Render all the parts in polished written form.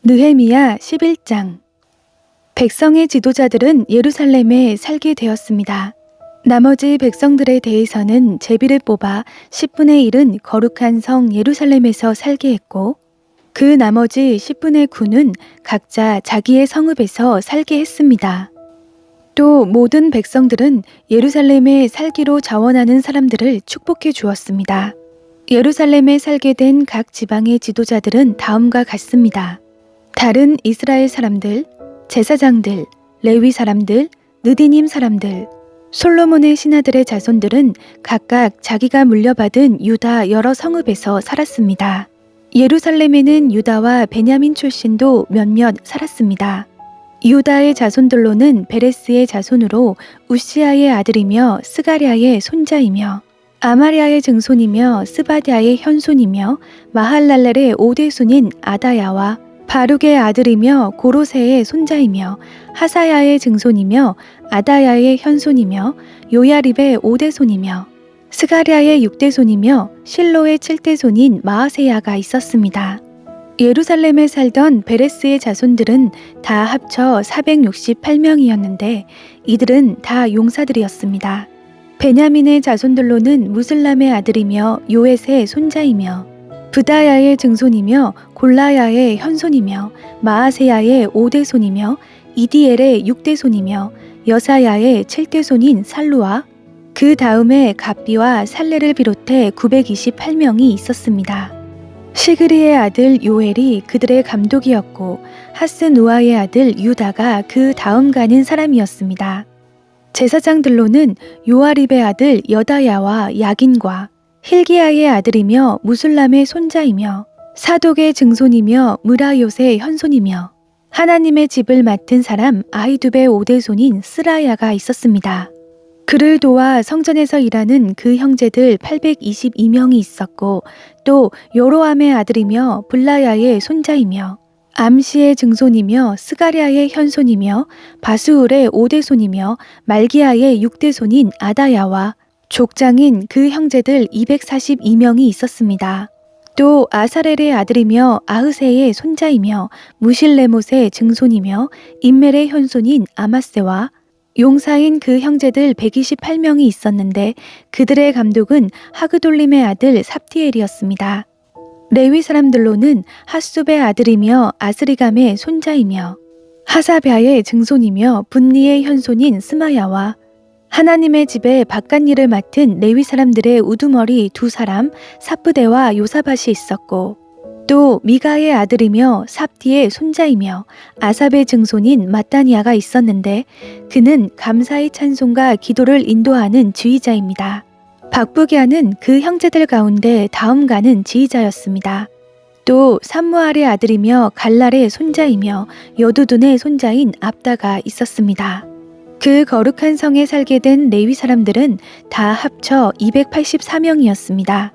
느헤미야 11장. 백성의 지도자들은 예루살렘에 살게 되었습니다. 나머지 백성들에 대해서는 제비를 뽑아 10분의 1은 거룩한 성 예루살렘에서 살게 했고, 그 나머지 10분의 9는 각자 자기의 성읍에서 살게 했습니다. 또 모든 백성들은 예루살렘에 살기로 자원하는 사람들을 축복해 주었습니다. 예루살렘에 살게 된 각 지방의 지도자들은 다음과 같습니다. 다른 이스라엘 사람들, 제사장들, 레위 사람들, 느디님 사람들, 솔로몬의 신하들의 자손들은 각각 자기가 물려받은 유다 여러 성읍에서 살았습니다. 예루살렘에는 유다와 베냐민 출신도 몇몇 살았습니다. 유다의 자손들로는 베레스의 자손으로 우시아의 아들이며 스가랴의 손자이며 아마랴의 증손이며 스바랴의 현손이며 마할랄렐의 오대손인 아다야와 바룩의 아들이며 고로세의 손자이며 하사야의 증손이며 아다야의 현손이며 요야립의 오대손이며 스가랴의 육대손이며 실로의 칠대손인 마아세야가 있었습니다. 예루살렘에 살던 베레스의 자손들은 다 합쳐 468명이었는데 이들은 다 용사들이었습니다. 베냐민의 자손들로는 무슬람의 아들이며 요엣의 손자이며 브다야의 증손이며 골라야의 현손이며 마아세야의 오대손이며 이디엘의 육대손이며 여사야의 칠대손인 살루와 그 다음에 갑비와 살레를 비롯해 928명이 있었습니다. 시그리의 아들 요엘이 그들의 감독이었고 하스누아의 아들 유다가 그 다음 가는 사람이었습니다. 제사장들로는 요아립의 아들 여다야와 야긴과 힐기야의 아들이며 무술람의 손자이며 사독의 증손이며 무라요의 현손이며 하나님의 집을 맡은 사람 아히두베의 오대손인 스라야가 있었습니다. 그를 도와 성전에서 일하는 그 형제들 822명이 있었고 또 요로암의 아들이며 블라야의 손자이며 암시의 증손이며 스가랴의 현손이며 바수울의 오대손이며 말기야의 육대손인 아다야와 족장인 그 형제들 242명이 있었습니다. 또 아사렐의 아들이며 아흐세의 손자이며 무실레못의 증손이며 임멜의 현손인 아마세와 용사인 그 형제들 128명이 있었는데 그들의 감독은 하그돌림의 아들 삽디엘이었습니다. 레위 사람들로는 핫숲의 아들이며 아스리감의 손자이며 하사랴의 증손이며 분니의 현손인 스마야와 하나님의 집에 바깥일을 맡은 레위 사람들의 우두머리 2사람 사프데와 요사밭이 있었고 또 미가의 아들이며 삽디의 손자이며 아삽의 증손인 마따니아가 있었는데 그는 감사의 찬송과 기도를 인도하는 지휘자입니다. 박부기아는 그 형제들 가운데 다음가는 지휘자였습니다. 또 삼무알의 아들이며 갈랄의 손자이며 여두둔의 손자인 압다가 있었습니다. 그 거룩한 성에 살게 된 레위 사람들은 다 합쳐 284명이었습니다.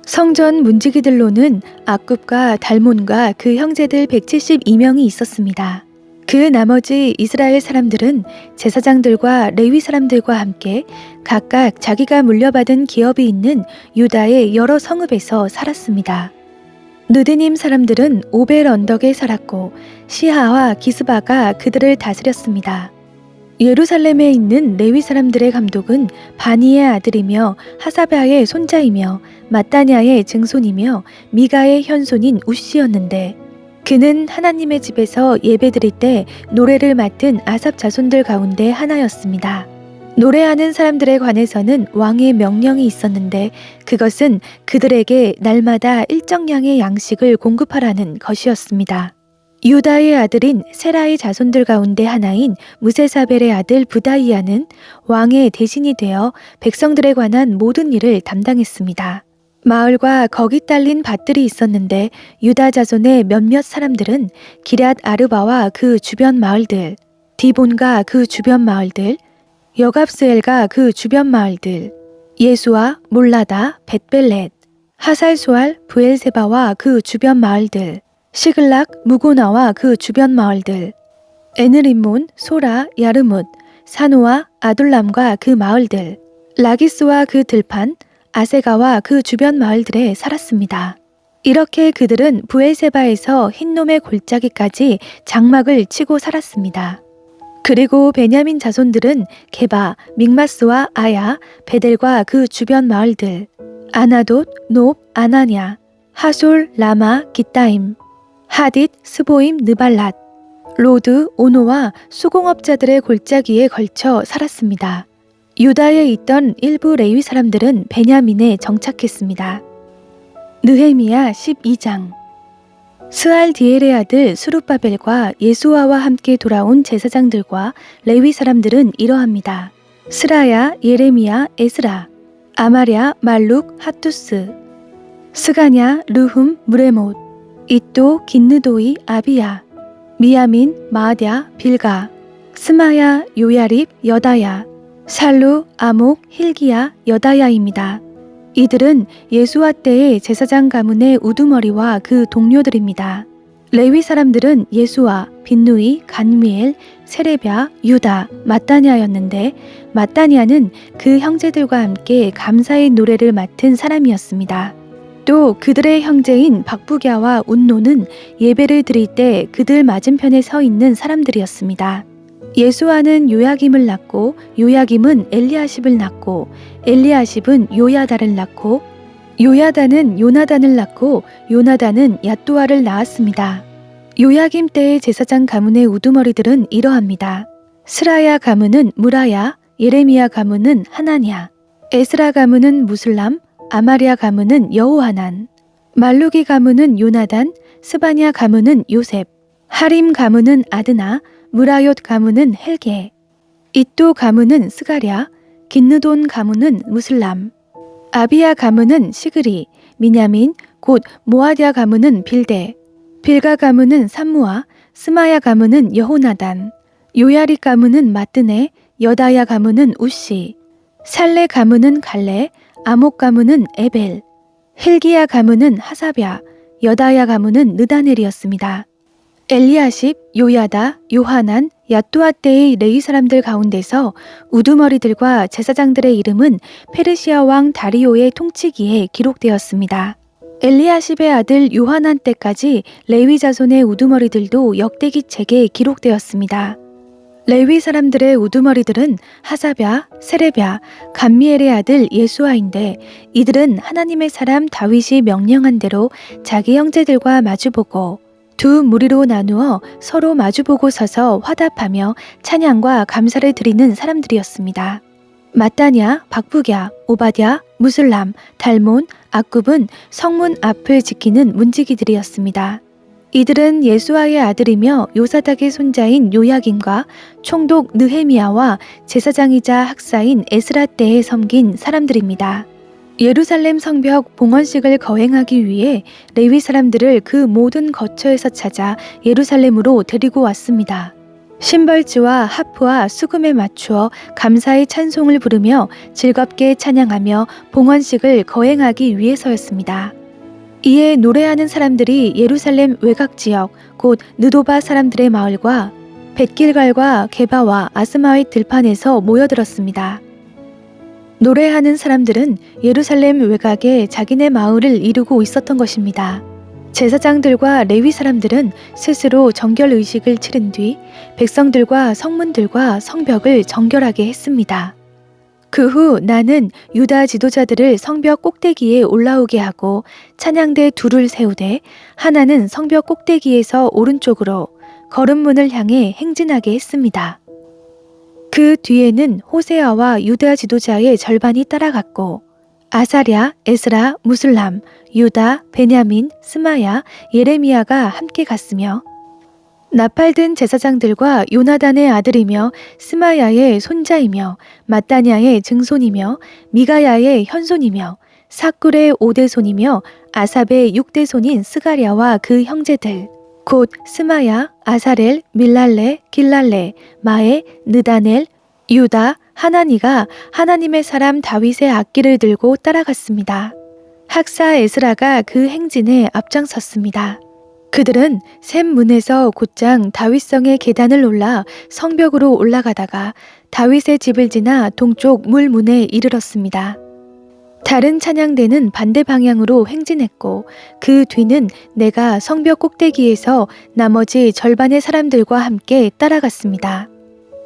성전 문지기들로는 악굽과 달몬과 그 형제들 172명이 있었습니다. 그 나머지 이스라엘 사람들은 제사장들과 레위 사람들과 함께 각각 자기가 물려받은 기업이 있는 유다의 여러 성읍에서 살았습니다. 느드님 사람들은 오벨 언덕에 살았고 시하와 기스바가 그들을 다스렸습니다. 예루살렘에 있는 레위 사람들의 감독은 바니의 아들이며 하사랴의 손자이며 마따냐의 증손이며 미가의 현손인 우시였는데 그는 하나님의 집에서 예배드릴 때 노래를 맡은 아삽 자손들 가운데 하나였습니다. 노래하는 사람들에 관해서는 왕의 명령이 있었는데 그것은 그들에게 날마다 일정량의 양식을 공급하라는 것이었습니다. 유다의 아들인 세라의 자손들 가운데 하나인 무세사벨의 아들 부다이아는 왕의 대신이 되어 백성들에 관한 모든 일을 담당했습니다. 마을과 거기 딸린 밭들이 있었는데 유다 자손의 몇몇 사람들은 기럇 아르바와 그 주변 마을들, 디본과 그 주변 마을들, 여갑스엘과 그 주변 마을들, 예수와 몰라다, 벳벨렛, 하살수알, 부엘세바와 그 주변 마을들, 시글락, 무고나와 그 주변 마을들, 에느림몬, 소라, 야르뭇, 사노아, 아둘람과 그 마을들, 라기스와 그 들판, 아세가와 그 주변 마을들에 살았습니다. 이렇게 그들은 부엘세바에서 흰놈의 골짜기까지 장막을 치고 살았습니다. 그리고 베냐민 자손들은 게바, 믹마스와 아야, 베델과 그 주변 마을들, 아나돗, 놉, 아나냐, 하솔, 라마, 기타임, 하딧, 스보임, 느발랏, 로드, 오노와 수공업자들의 골짜기에 걸쳐 살았습니다. 유다에 있던 일부 레위 사람들은 베냐민에 정착했습니다. 느헤미야 12장. 스알디엘의 아들 스룹바벨과 예수아와 함께 돌아온 제사장들과 레위 사람들은 이러합니다. 스라야, 예레미야, 에스라, 아마랴, 말룩, 핫투스, 스가냐, 르훔, 무레못, 이또, 긴느도이, 아비야, 미야민, 마아랴, 빌가, 스마야, 요야립, 여다야, 살루, 아목, 힐기야, 여다야입니다. 이들은 예수아 때의 제사장 가문의 우두머리와 그 동료들입니다. 레위 사람들은 예수아, 빈누이, 간미엘, 세레뵏, 유다, 마따냐였는데 마따냐는 그 형제들과 함께 감사의 노래를 맡은 사람이었습니다. 또 그들의 형제인 박부갸와 운노는 예배를 드릴 때 그들 맞은편에 서 있는 사람들이었습니다. 예수아는 요야김을 낳고 요야김은 엘리아십을 낳고 엘리아십은 요야다를 낳고 요야다는 요나단을 낳고 요나단은 얏도아를 낳았습니다. 요야김 때의 제사장 가문의 우두머리들은 이러합니다. 스라야 가문은 무라야, 예레미야 가문은 하나냐, 에스라 가문은 무슬람, 아마랴 가문은 여호하난, 말루기 가문은 요나단, 스바냐 가문은 요셉, 하림 가문은 아드나, 무라옅 가문은 헬게, 이또 가문은 스가랴, 긴느돈 가문은 무슬람, 아비야 가문은 시그리, 미냐민 곧 모아랴 가문은 빌데, 빌가 가문은 삼무아, 스마야 가문은 여호나단, 요야리 가문은 마뜨네, 여다야 가문은 우시, 살레 가문은 갈레, 아목 가문은 에벨, 힐기야 가문은 하사랴, 여다야 가문은 느다넬이었습니다. 엘리아십, 요야다, 요하난, 얏도아 때의 레위 사람들 가운데서 우두머리들과 제사장들의 이름은 페르시아 왕 다리오의 통치기에 기록되었습니다. 엘리아십의 아들 요하난 때까지 레위 자손의 우두머리들도 역대기 책에 기록되었습니다. 레위 사람들의 우두머리들은 하사랴, 세레뵏, 감미엘의 아들 예수아인데 이들은 하나님의 사람 다윗이 명령한 대로 자기 형제들과 마주보고 두 무리로 나누어 서로 마주보고 서서 화답하며 찬양과 감사를 드리는 사람들이었습니다. 마따냐, 박부갸, 오바댜, 무슬람, 달몬, 악굽은 성문 앞을 지키는 문지기들이었습니다. 이들은 예수아의 아들이며 요사닥의 손자인 요야김과 총독 느헤미야와 제사장이자 학사인 에스라 때에 섬긴 사람들입니다. 예루살렘 성벽 봉헌식을 거행하기 위해 레위 사람들을 그 모든 거처에서 찾아 예루살렘으로 데리고 왔습니다. 심벌지와 하프와 수금에 맞추어 감사의 찬송을 부르며 즐겁게 찬양하며 봉헌식을 거행하기 위해서였습니다. 이에 노래하는 사람들이 예루살렘 외곽 지역 곧 느도바 사람들의 마을과 벳길갈과 게바와 아스마윗 들판에서 모여들었습니다. 노래하는 사람들은 예루살렘 외곽에 자기네 마을을 이루고 있었던 것입니다. 제사장들과 레위 사람들은 스스로 정결 의식을 치른 뒤 백성들과 성문들과 성벽을 정결하게 했습니다. 그 후 나는 유다 지도자들을 성벽 꼭대기에 올라오게 하고 찬양대 둘을 세우되 하나는 성벽 꼭대기에서 오른쪽으로 거름문을 향해 행진하게 했습니다. 그 뒤에는 호세아와 유다 지도자의 절반이 따라갔고 아사랴, 에스라, 무슬람, 유다, 베냐민, 스마야, 예레미야가 함께 갔으며 나팔든 제사장들과 요나단의 아들이며 스마야의 손자이며 마따냐의 증손이며 미가야의 현손이며 사꿀의 5대손이며 아삽의 6대손인 스가랴와 그 형제들 곧 스마야, 아사렐, 밀랄레, 길랄레, 마에, 느다넬, 유다, 하나니가 하나님의 사람 다윗의 악기를 들고 따라갔습니다. 학사 에스라가 그 행진에 앞장섰습니다. 그들은 샘 문에서 곧장 다윗성의 계단을 올라 성벽으로 올라가다가 다윗의 집을 지나 동쪽 물문에 이르렀습니다. 다른 찬양대는 반대 방향으로 행진했고 그 뒤는 내가 성벽 꼭대기에서 나머지 절반의 사람들과 함께 따라갔습니다.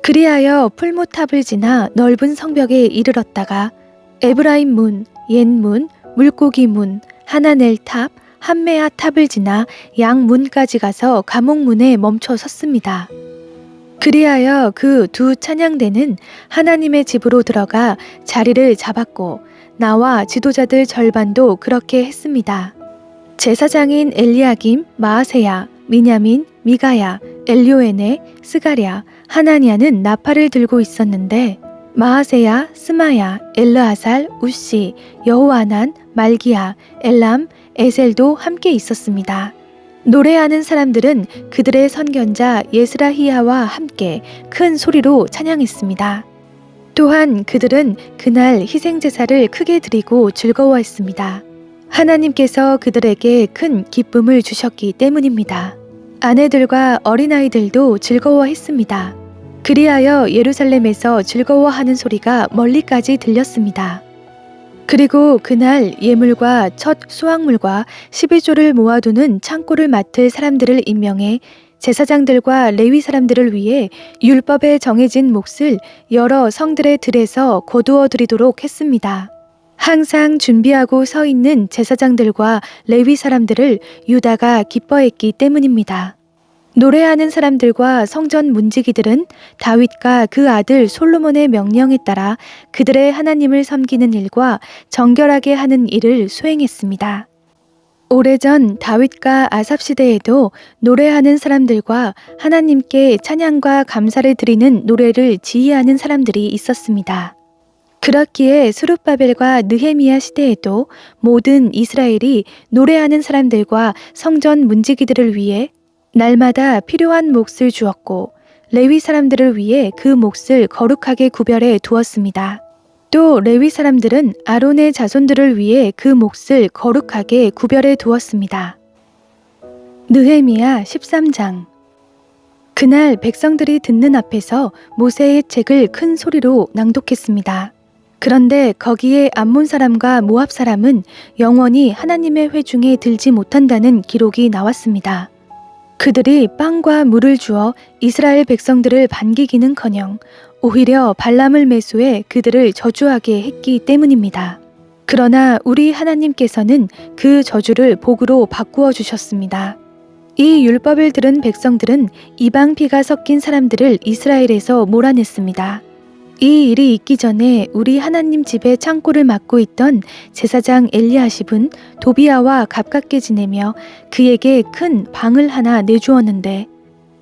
그리하여 풀무탑을 지나 넓은 성벽에 이르렀다가 에브라임 문, 옛문, 물고기 문, 하나넬 탑, 한메아 탑을 지나 양문까지 가서 감옥문에 멈춰 섰습니다. 그리하여 그 두 찬양대는 하나님의 집으로 들어가 자리를 잡았고 나와 지도자들 절반도 그렇게 했습니다. 제사장인 엘리야김, 마아세야, 미냐민, 미가야, 엘요에네, 스가랴, 하나니아는 나팔을 들고 있었는데 마아세야, 스마야, 엘르아살, 우시, 여호아난, 말기야, 엘람, 에셀도 함께 있었습니다. 노래하는 사람들은 그들의 선견자 예스라히야와 함께 큰 소리로 찬양했습니다. 또한 그들은 그날 희생제사를 크게 드리고 즐거워했습니다. 하나님께서 그들에게 큰 기쁨을 주셨기 때문입니다. 아내들과 어린아이들도 즐거워했습니다. 그리하여 예루살렘에서 즐거워하는 소리가 멀리까지 들렸습니다. 그리고 그날 예물과 첫 수확물과 11조를 모아두는 창고를 맡을 사람들을 임명해 제사장들과 레위 사람들을 위해 율법에 정해진 몫을 여러 성들의 들에서 거두어 드리도록 했습니다. 항상 준비하고 서 있는 제사장들과 레위 사람들을 유다가 기뻐했기 때문입니다. 노래하는 사람들과 성전 문지기들은 다윗과 그 아들 솔로몬의 명령에 따라 그들의 하나님을 섬기는 일과 정결하게 하는 일을 수행했습니다. 오래전 다윗과 아삽 시대에도 노래하는 사람들과 하나님께 찬양과 감사를 드리는 노래를 지휘하는 사람들이 있었습니다. 그렇기에 스룹바벨과 느헤미야 시대에도 모든 이스라엘이 노래하는 사람들과 성전 문지기들을 위해 날마다 필요한 몫을 주었고 레위 사람들을 위해 그 몫을 거룩하게 구별해 두었습니다. 또 레위 사람들은 아론의 자손들을 위해 그 몫을 거룩하게 구별해 두었습니다. 느헤미야 13장. 그날 백성들이 듣는 앞에서 모세의 책을 큰 소리로 낭독했습니다. 그런데 거기에 암몬 사람과 모압 사람은 영원히 하나님의 회중에 들지 못한다는 기록이 나왔습니다. 그들이 빵과 물을 주어 이스라엘 백성들을 반기기는커녕 오히려 발람을 매수해 그들을 저주하게 했기 때문입니다. 그러나 우리 하나님께서는 그 저주를 복으로 바꾸어 주셨습니다. 이 율법을 들은 백성들은 이방 피가 섞인 사람들을 이스라엘에서 몰아냈습니다. 이 일이 있기 전에 우리 하나님 집의 창고를 맡고 있던 제사장 엘리야십은 도비야와 가깝게 지내며 그에게 큰 방을 하나 내주었는데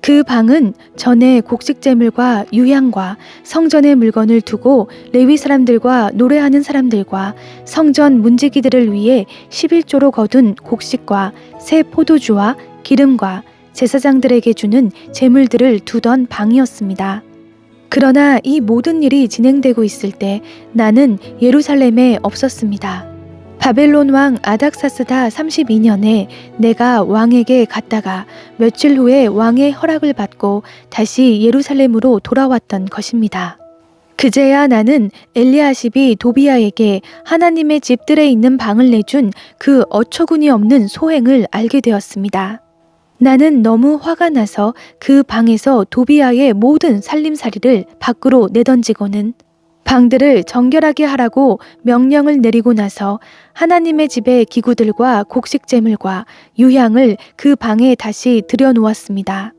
그 방은 전에 곡식제물과 유향과 성전의 물건을 두고 레위 사람들과 노래하는 사람들과 성전 문지기들을 위해 11조로 거둔 곡식과 새 포도주와 기름과 제사장들에게 주는 제물들을 두던 방이었습니다. 그러나 이 모든 일이 진행되고 있을 때 나는 예루살렘에 없었습니다. 바벨론 왕 아닥사스다 32년에 내가 왕에게 갔다가 며칠 후에 왕의 허락을 받고 다시 예루살렘으로 돌아왔던 것입니다. 그제야 나는 엘리야십이 도비야에게 하나님의 집들에 있는 방을 내준 그 어처구니 없는 소행을 알게 되었습니다. 나는 너무 화가 나서 그 방에서 도비야의 모든 살림살이를 밖으로 내던지고는 방들을 정결하게 하라고 명령을 내리고 나서 하나님의 집의 기구들과 곡식제물과 유향을 그 방에 다시 들여놓았습니다.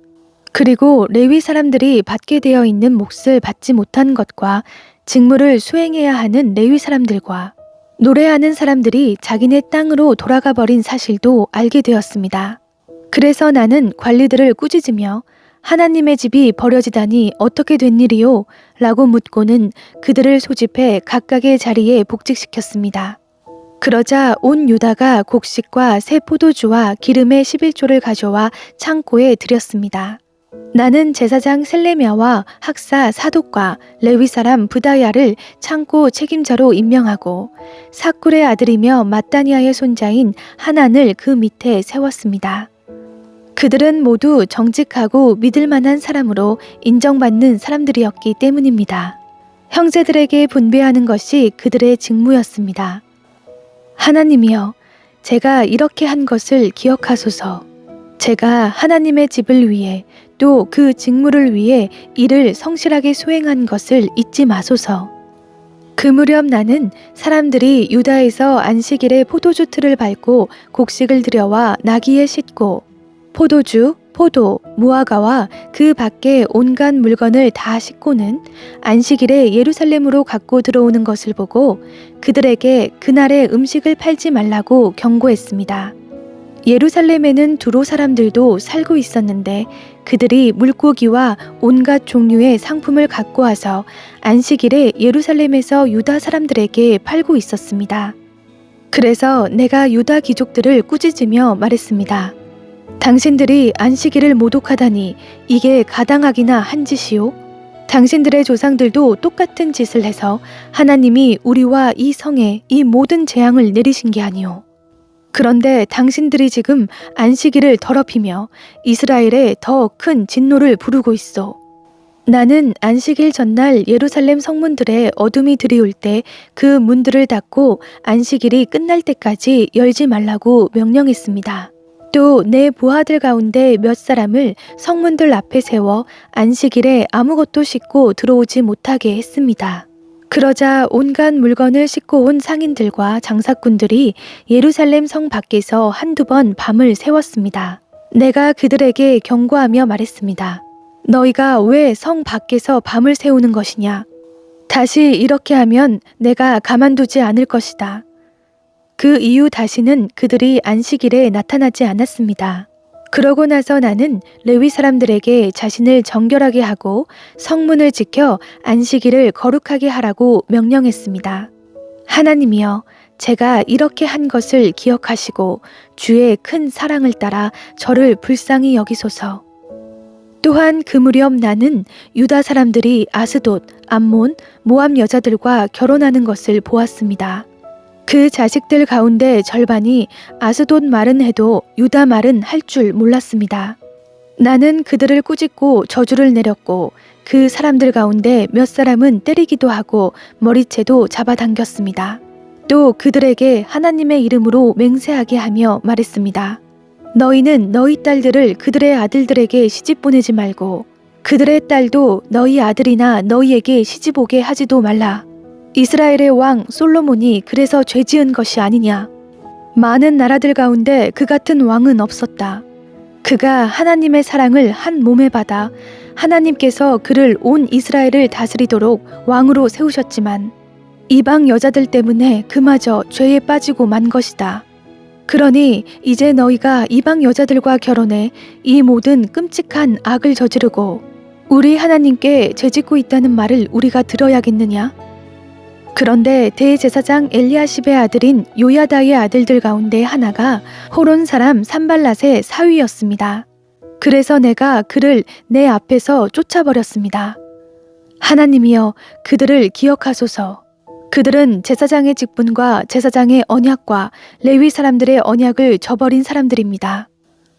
그리고 레위 사람들이 받게 되어 있는 몫을 받지 못한 것과 직무를 수행해야 하는 레위 사람들과 노래하는 사람들이 자기네 땅으로 돌아가 버린 사실도 알게 되었습니다. 그래서 나는 관리들을 꾸짖으며 하나님의 집이 버려지다니 어떻게 된 일이요? 라고 묻고는 그들을 소집해 각각의 자리에 복직시켰습니다. 그러자 온 유다가 곡식과 새 포도주와 기름의 11조를 가져와 창고에 들였습니다. 나는 제사장 셀레미야와 학사 사독과 레위 사람 브다야를 창고 책임자로 임명하고 사쿨의 아들이며 마따니아의 손자인 하난을 그 밑에 세웠습니다. 그들은 모두 정직하고 믿을 만한 사람으로 인정받는 사람들이었기 때문입니다. 형제들에게 분배하는 것이 그들의 직무였습니다. 하나님이여, 제가 이렇게 한 것을 기억하소서. 제가 하나님의 집을 위해 또 그 직무를 위해 일을 성실하게 수행한 것을 잊지 마소서. 그 무렵 나는 사람들이 유다에서 안식일에 포도주 틀을 밟고 곡식을 들여와 나귀에 싣고 포도주, 포도, 무화과와 그 밖에 온갖 물건을 다 싣고는 안식일에 예루살렘으로 갖고 들어오는 것을 보고 그들에게 그날에 음식을 팔지 말라고 경고했습니다. 예루살렘에는 두로 사람들도 살고 있었는데 그들이 물고기와 온갖 종류의 상품을 갖고 와서 안식일에 예루살렘에서 유다 사람들에게 팔고 있었습니다. 그래서 내가 유다 귀족들을 꾸짖으며 말했습니다. 당신들이 안식일을 모독하다니 이게 가당하기나 한 짓이요? 당신들의 조상들도 똑같은 짓을 해서 하나님이 우리와 이 성에 이 모든 재앙을 내리신 게 아니오. 그런데 당신들이 지금 안식일을 더럽히며 이스라엘에 더 큰 진노를 부르고 있어. 나는 안식일 전날 예루살렘 성문들에 어둠이 들이올 때 그 문들을 닫고 안식일이 끝날 때까지 열지 말라고 명령했습니다. 또 내 부하들 가운데 몇 사람을 성문들 앞에 세워 안식일에 아무것도 싣고 들어오지 못하게 했습니다. 그러자 온갖 물건을 싣고 온 상인들과 장사꾼들이 예루살렘 성 밖에서 한두 번 밤을 새웠습니다. 내가 그들에게 경고하며 말했습니다. 너희가 왜 성 밖에서 밤을 새우는 것이냐? 다시 이렇게 하면 내가 가만두지 않을 것이다. 그 이후 다시는 그들이 안식일에 나타나지 않았습니다. 그러고 나서 나는 레위 사람들에게 자신을 정결하게 하고 성문을 지켜 안식일을 거룩하게 하라고 명령했습니다. 하나님이여, 제가 이렇게 한 것을 기억하시고 주의 큰 사랑을 따라 저를 불쌍히 여기소서. 또한 그 무렵 나는 유다 사람들이 아스돗, 암몬, 모압 여자들과 결혼하는 것을 보았습니다. 그 자식들 가운데 절반이 아스돗 말은 해도 유다 말은 할 줄 몰랐습니다. 나는 그들을 꾸짖고 저주를 내렸고 그 사람들 가운데 몇 사람은 때리기도 하고 머리채도 잡아당겼습니다. 또 그들에게 하나님의 이름으로 맹세하게 하며 말했습니다. 너희는 너희 딸들을 그들의 아들들에게 시집 보내지 말고 그들의 딸도 너희 아들이나 너희에게 시집 오게 하지도 말라. 이스라엘의 왕 솔로몬이 그래서 죄 지은 것이 아니냐. 많은 나라들 가운데 그 같은 왕은 없었다. 그가 하나님의 사랑을 한 몸에 받아 하나님께서 그를 온 이스라엘을 다스리도록 왕으로 세우셨지만 이방 여자들 때문에 그마저 죄에 빠지고 만 것이다. 그러니 이제 너희가 이방 여자들과 결혼해 이 모든 끔찍한 악을 저지르고 우리 하나님께 죄짓고 있다는 말을 우리가 들어야겠느냐? 그런데 대제사장 엘리야십의 아들인 요야다의 아들들 가운데 하나가 호론 사람 산발랏의 사위였습니다. 그래서 내가 그를 내 앞에서 쫓아버렸습니다. 하나님이여, 그들을 기억하소서. 그들은 제사장의 직분과 제사장의 언약과 레위 사람들의 언약을 저버린 사람들입니다.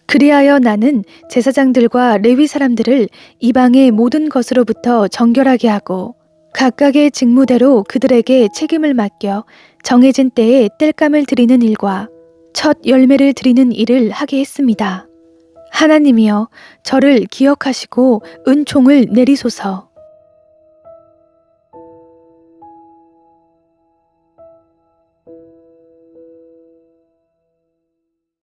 그리하여 나는 제사장들과 레위 사람들을 이방의 모든 것으로부터 정결하게 하고 각각의 직무대로 그들에게 책임을 맡겨 정해진 때에 땔감을 드리는 일과 첫 열매를 드리는 일을 하게 했습니다. 하나님이여, 저를 기억하시고 은총을 내리소서.